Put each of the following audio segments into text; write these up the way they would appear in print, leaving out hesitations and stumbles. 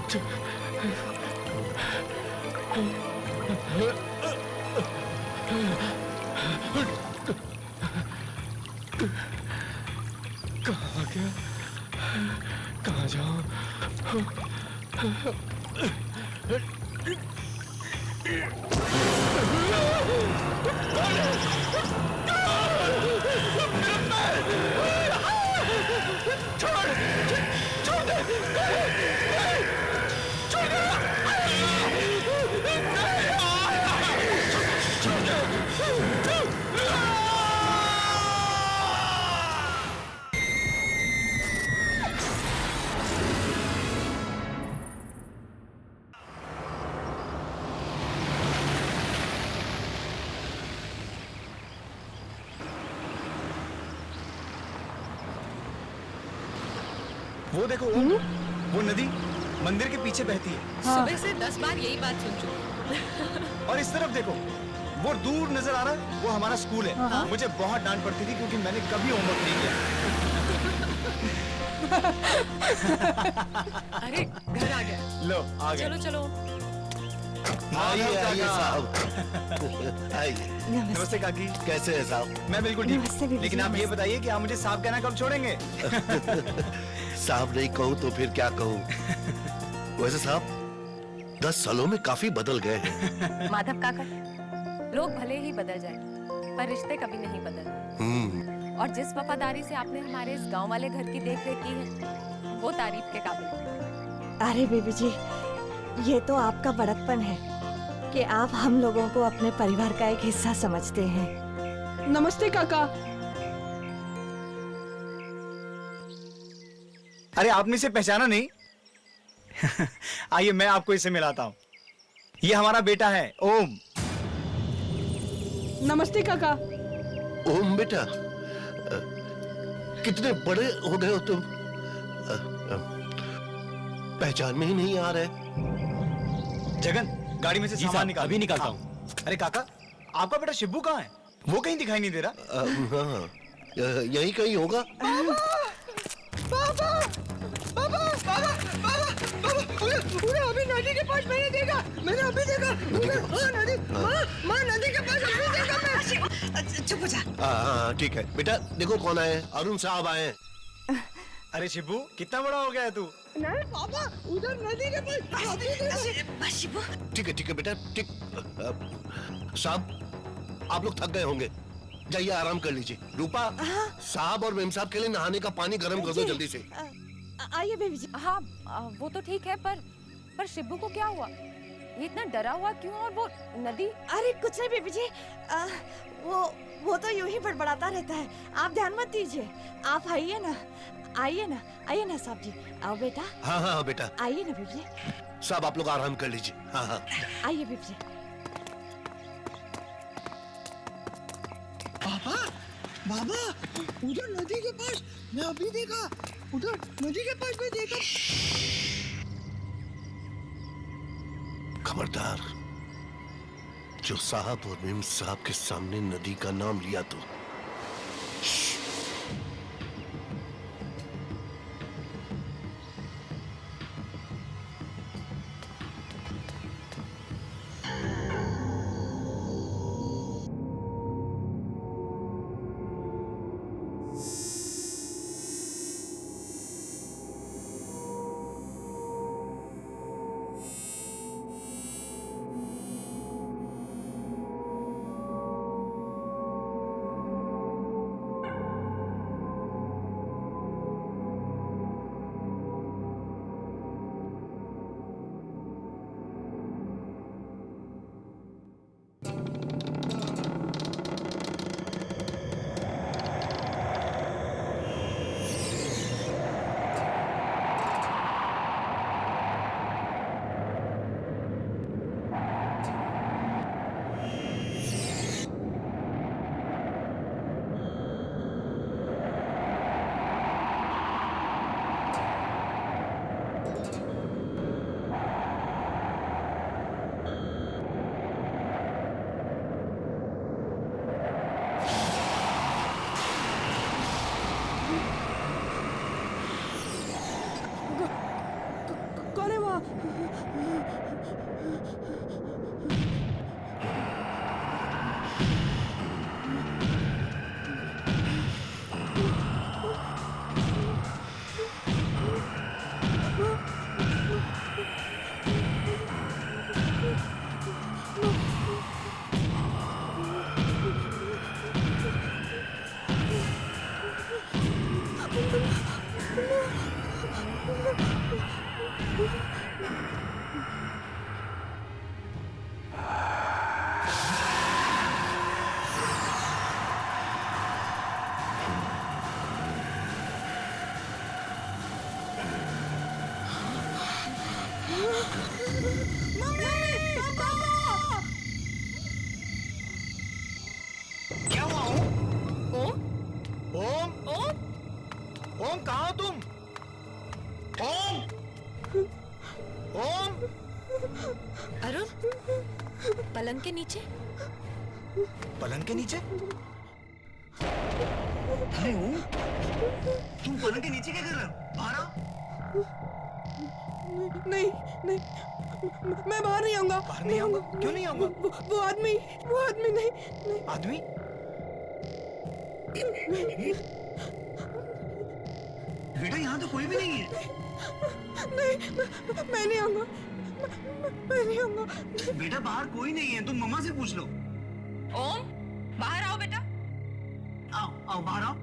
कहाँ आ गया? कहाँ जाऊं? वो देखो वो नदी मंदिर के पीछे बहती है। हाँ। सुबह से 10 बार यही बात सुन चुकी। और इस तरफ देखो वो दूर नजर आ रहा है, वो हमारा स्कूल है। हाँ। मुझे बहुत डांट पड़ती थी क्योंकि मैंने कभी होमवर्क नहीं किया। अरे घर आ गया। लो आ गया। चलो चलो आइए आइए साहब। आइए। नमस्ते काकी। कैसे है साहब? मैं बिल्कुल ठीक हूँ। लेकिन आप ये बताइए कि आप मुझे साहब कहना कब छोड़ेंगे? साहब नहीं कहूँ तो फिर क्या कहूँ? वैसे साहब 10 सालों में काफी बदल गए हैं। माधव काका, लोग भले ही बदल जाए पर रिश्ते कभी नहीं बदलते। और जिस वफादारी से आपने हमारे इस गांव वाले घर की देखरेख की है वो तारीफ के काबिल है। अरे बेबी जी, ये तो आपका बड़कपन है कि आप हम लोगों को अपने परिवार का एक हिस्सा समझते हैं। नमस्ते काका। अरे आपने इसे पहचाना नहीं? आइए मैं आपको इसे मिलाता हूँ। ये हमारा बेटा है ओम। नमस्ते काका। ओम बेटा, कितने बड़े हो गए हो तुम। पहचान में ही नहीं आ रहे। जगन, गाड़ी में से सामान निकाल। अभी निकालता हूँ। अरे काका, आपका बेटा शिब्बू कहाँ है? वो कहीं दिखाई नहीं दे रहा। हाँ, यही कहीं होगा। पापा पापा पापा पापा उन्हें अभी नदी के पास मैंने देखा। मैंने अभी देखा। नदी, माँ नदी के पास अभी देखा मैं। चुप हो जा। हाँ ठीक है बेटा। देखो कौन आए? अरुण साहब आए। अरे शिब्बू, कितना बड़ा हो गया है तू? नहीं पापा, उधर नदी के पास अभी देखा। ठीक है बेटा, ठीक। साहब आप लोग थक गए होंगे, जाइए आराम कर लीजिए। रूपा, साहब और मेम साहब के लिए नहाने का पानी गर्म कर दो जल्दी से। आइए बेबी जी। हाँ वो तो ठीक है पर शिब्बू को क्या हुआ? ये इतना डरा हुआ क्यों? और वो नदी? अरे कुछ नहीं बेबी जी, वो तो यूं ही बड़बड़ाता रहता है, आप ध्यान मत दीजिए। आप आइए ना, आइए ना साहब जी। आओ बेटा। हाँ बेटा। आइए ना बेबी जी। साहब आप लोग आराम कर लीजिए। हाँ आइए बेबी जी। बाबा उधर नदी के पास मैं अभी देखा। उधर नदी के पास मैं देखा। खबरदार, जो साहब और मेम साहब के सामने नदी का नाम लिया तो क्या हुआ ओम? ओम ओम ओम ओम कहाँ हो तुम? ओम ओम अरुण पलंग के नीचे। पलंग के नीचे? अरे ओम, तुम पलंग के नीचे क्या कर रहे हो? बाहर आओ। नहीं नहीं, मैं बाहर नहीं आऊंगा। बाहर नहीं आऊंगा? क्यों नहीं आऊंगा? वो आदमी नहीं नहीं। आदमी? बेटा यहाँ तो कोई भी नहीं है। मैं नहीं आऊंगा, मैं नहीं आऊंगा। बेटा बाहर कोई नहीं है, तुम मम्मा से पूछ लो। ओम बाहर आओ बेटा। आओ आओ बाहर आओ,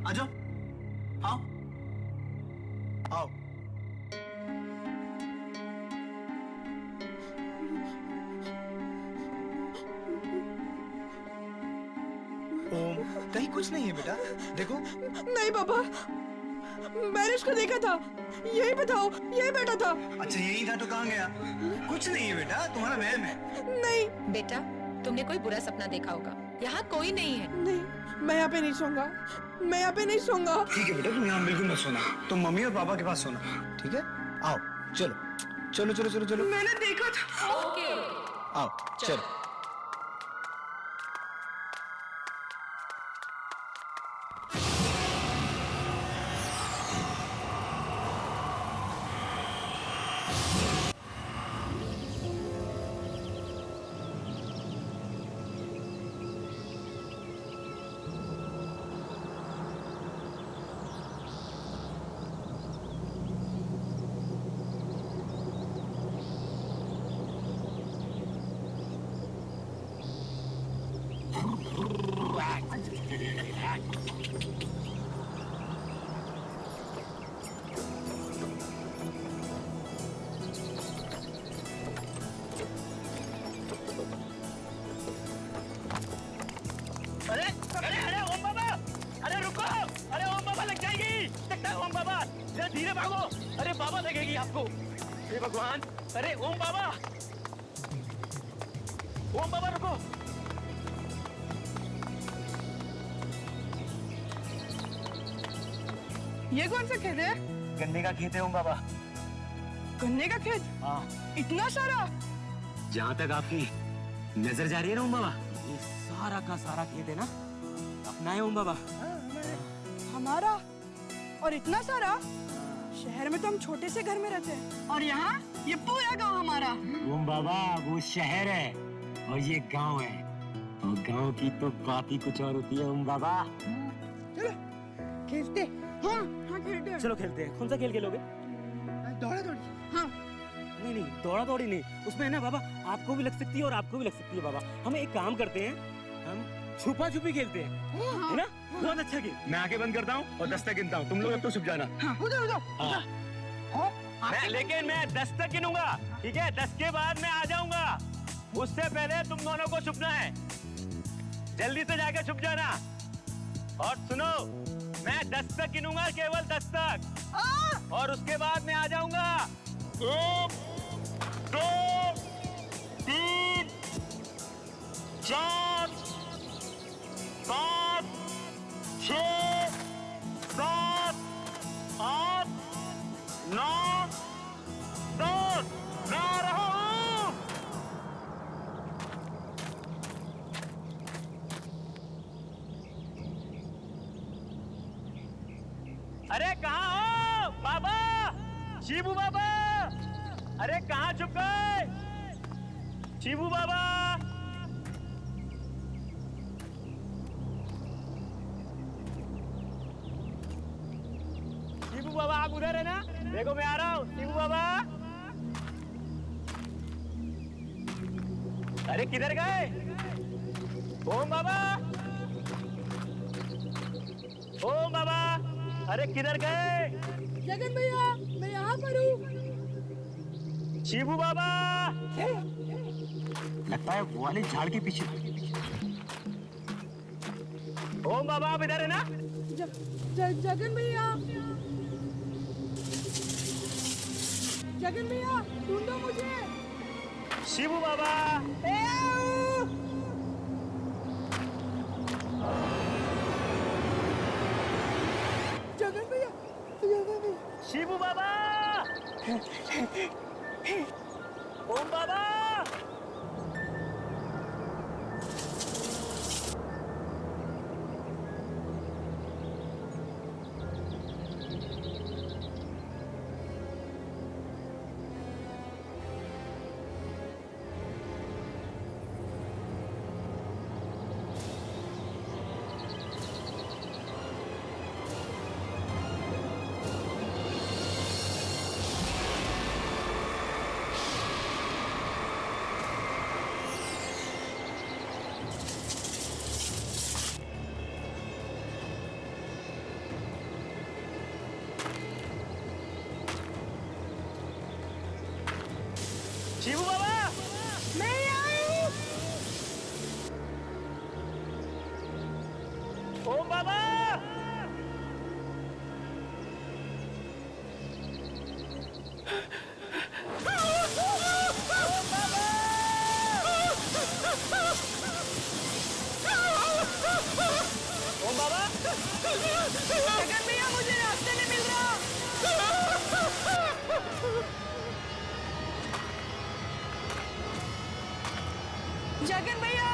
आ जाओ, आओ। आओ। ओम कहीं कुछ नहीं है बेटा, देखो। नहीं पापा, मैंने उसको देखा था, यही बताओ, यही बैठा था। अच्छा यही था तो कहाँ गया? कुछ नहीं है बेटा, तुम्हारा वहम है। नहीं बेटा तुमने कोई बुरा सपना देखा होगा, यहाँ कोई नहीं है। नहीं, मैं यहाँ पे नहीं सोऊंगा, मैं यहाँ पे नहीं सोऊंगा। ठीक है बेटा, तुम यहाँ बिल्कुल मत सोना, तुम मम्मी और पापा के पास सोना। ठीक है, आओ चलो चलो चलो चलो चलो। मैंने देखा था। ओके आओ चलो। अरे अरे अरे ओम बाबा, अरे रुको, अरे ओम बाबा लग जाएगी, लगता है ओम बाबा, जरा धीरे भागो, अरे बाबा लगेगी आपको। हे भगवान, अरे ओम बाबा, ओम बाबा रुको। ये कौन सा खेत है? गन्ने का खेत है ओम बाबा। गन्ने का खेत? हाँ, इतना सारा? जहाँ तक आपकी नजर जा रही है ना ओम बाबा, ये सारा का सारा खेत है ना अपना है ओम बाबा। हमारा? और इतना सारा? शहर में तो हम छोटे से घर में रहते हैं, और यहाँ ये पूरा गांव हमारा। ओम बाबा वो शहर है और ये गांव है, और गांव की तो बात ही कुछ और होती है ओम बाबा। चलो खेलते। हाँ हाँ खेलते हैं। चलो खेलते हैं। कौन सा खेल खेलोगे? दौड़ा दौड़ी। हाँ नहीं नहीं, दौड़ा दौड़ी नहीं, उसमें है ना बाबा आपको भी लग सकती है और आपको भी लग सकती है बाबा। हम एक काम करते हैं, हम छुपा छुपी खेलते हैं, है ना? बहुत अच्छा खेल। मैं आंखें बंद करता हूँ और 10 तक गिनता हूँ, तुम लोग अब तो छुप जाना। उधर उधर। लेकिन मैं 10 तक गिनूंगा, ठीक है? 10 के बाद मैं आ जाऊंगा, उससे पहले तुम दोनों को छुपना है। जल्दी से जाके छुप जाना। और सुनो, मैं 10 तक गिनूंगा, केवल 10 तक, और उसके बाद मैं आ जाऊंगा। 1 2 3 4 5 6 7 8 9 10। मैं आ रहा हूँ। अरे कहाँ हो बाबा? शिबू बाबा, अरे कहाँ छुप गए? शिबू बाबा, शिबू बाबा आप उधर है ना? देखो मैं आ रहा हूँ। शिबू बाबा, अरे किधर गए? ओम बाबा, ओम बाबा, अरे किधर गए? जगन भैया, मैं यहाँ पर हूँ। शिबू बाबा, लगता है वो वाले झाड़ के पीछे। ओम बाबा आप इधर है ना? जगन भैया, जगन भैया, ढूंढो मुझे। शिबू बाबा, जगन भैया, जगन भैया। शिबू बाबा, ओम बाबा, शिबू बाबा, मैं आई हूँ। ओम बाबा, ओम बाबा, जगन भैया, मुझे रास्ते नहीं मिल रहा। जगन भैया,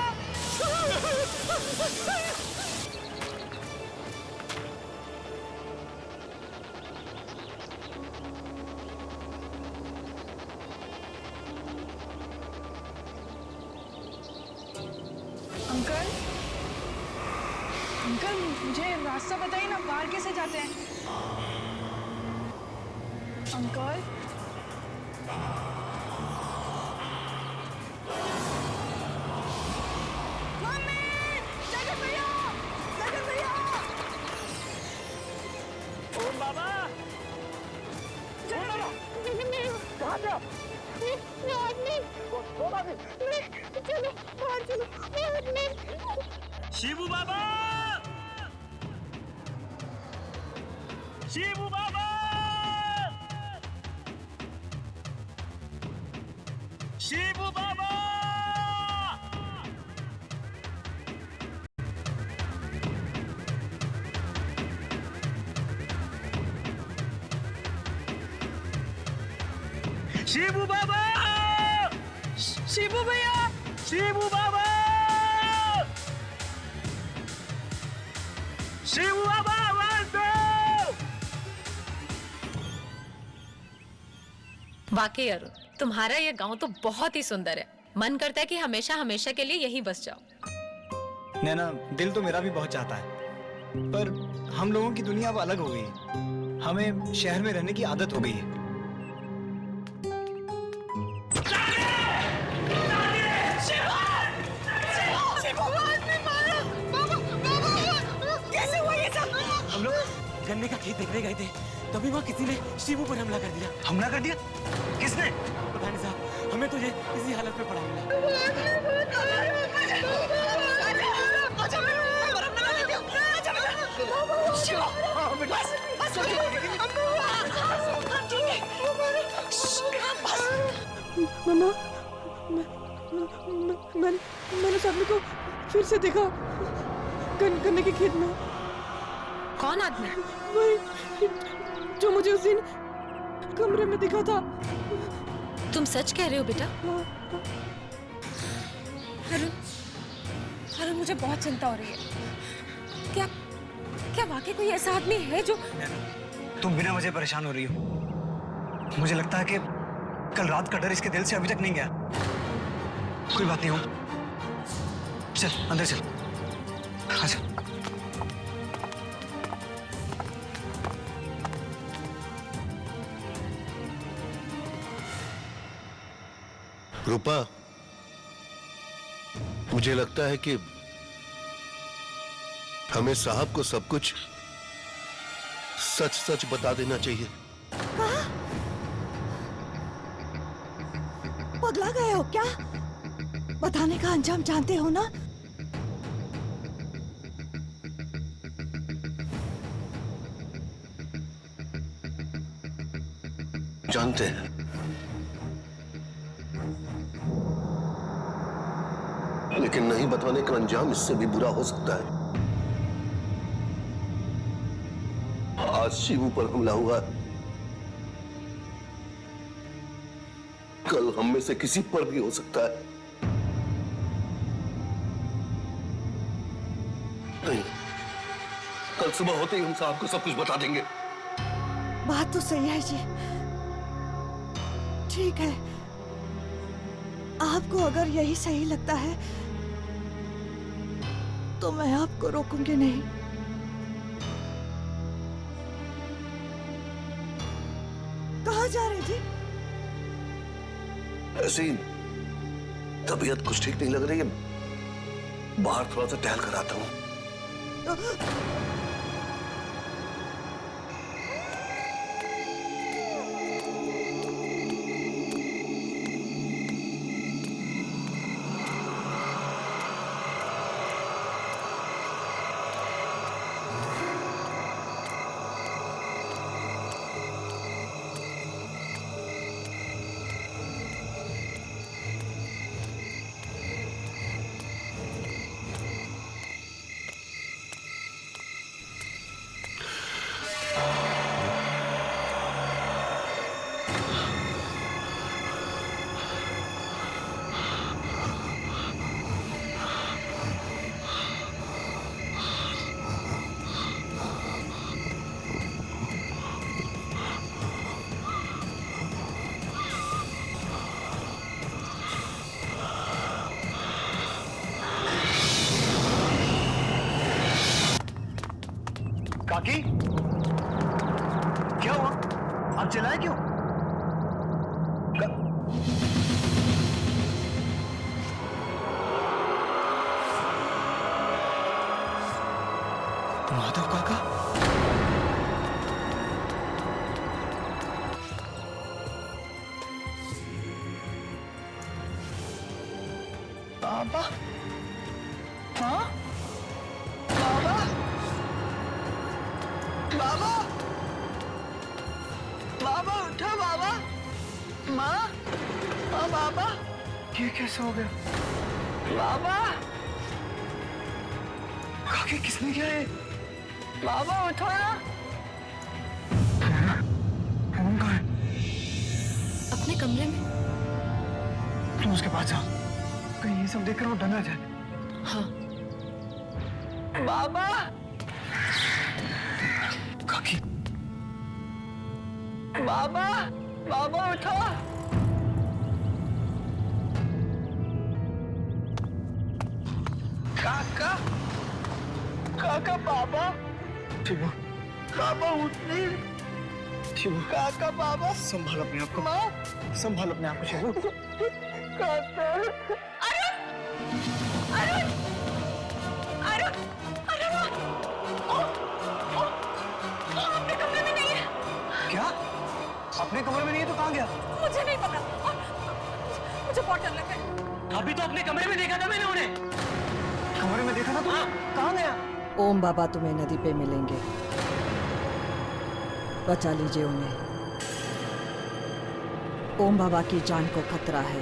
अंकल, अंकल मुझे रास्ता बताइए ना, बाहर कैसे जाते हैं? अंकल, मम्मी, जगन भैया, जगन भैया, ओम बाबा, जगन भैया, कहाँ पे हो? चलो बाहर चलो। शिबू बाबा, शिबू बाबा, शिबू बाबा, शिबू बाबा, शिबू भैया, शिबू बाबा, शिबू बाबा, आवाज दो। वाकई अरुण, तुम्हारा ये गांव तो बहुत ही सुंदर है। मन करता है कि हमेशा हमेशा के लिए यहीं बस जाओ। नैना, दिल तो मेरा भी बहुत चाहता है, पर हम लोगों की दुनिया अब अलग हो गई है। हमें शहर में रहने की आदत हो गई है। कैसे हुआ ये सब? हम लोग गन्ने का खेत देखने गए थे, तभी वहाँ किसी ने शिबू पर हमला कर दिया। हमला कर दिया? किसने? पता नहीं साहब, हमें तो ये इसी हालत में पड़ा मिला। मम्मा, मैंने सामने को फिर से देखा, गन्ने के खेत में। कौन आदमी? वही जो मुझे उस दिन कमरे में दिखा था। तुम सच कह रहे हो बेटा? अरुण, अरुण मुझे बहुत चिंता हो रही है। क्या वाकई कोई ऐसा आदमी है जो... तुम बिना वजह परेशान हो रही हो। मुझे लगता है कि कल रात का डर इसके दिल से अभी तक नहीं गया। कोई बात नहीं ओम, चल अंदर चल, आजा। रूपा, मुझे लगता है कि हमें साहब को सब कुछ सच सच बता देना चाहिए। पगला गए हो क्या? बताने का अंजाम जानते हो ना? जानते हैं, लेकिन नहीं बताने का अंजाम इससे भी बुरा हो सकता है। आज शिवू पर हमला हुआ, कल हम में से किसी पर भी हो सकता है। नहीं, कल सुबह होते ही हम साहब को सब कुछ बता देंगे। बात तो सही है जी। ठीक है, आपको अगर यही सही लगता है तो मैं आपको रोकूंगी नहीं। कहाँ जा रहे जी? ऐसी तबीयत कुछ ठीक नहीं लग रही है, बाहर थोड़ा सा टहल कर आता हूँ। काकी, क्या हुआ? आप चिल्लाए क्यों? माधव काका, बाबा, हाँ बाबा, बाबा, बाबा उठो बाबा, माँ, हाँ बाबा, ये कैसे हो गया? बाबा, काकी किसने किया ये? बाबा उठो ना। ओम कहाँ है? अपने कमरे में। तुम उसके पास जाओ, कहीं ये सब देखकर वो डर ना जाए। हाँ। बाबा, काकी, बाबा, बाबा उठो। काका, काका, बाबा, शिवू, बाबा उठ नहीं। शिवू, काका, बाबा, संभाल अपने आप को, माँ, संभाल अपने आप को शिवू। काका, अरुण, अरुण, अरुण, अरुण, अपने कमरे में नहीं है। क्या? अपने कमरे में नहीं है तो कहाँ गया? मुझे नहीं पता, मुझे बहुत डर लग रहा है। अभी तो अपने कमरे में देखा था मैंने उन्हें। कमरे में देखा ना? तुम कहाँ गया? ओम बाबा तुम्हें नदी पे मिलेंगे, बचा लीजिए उन्हें। ओम बाबा की जान को खतरा है।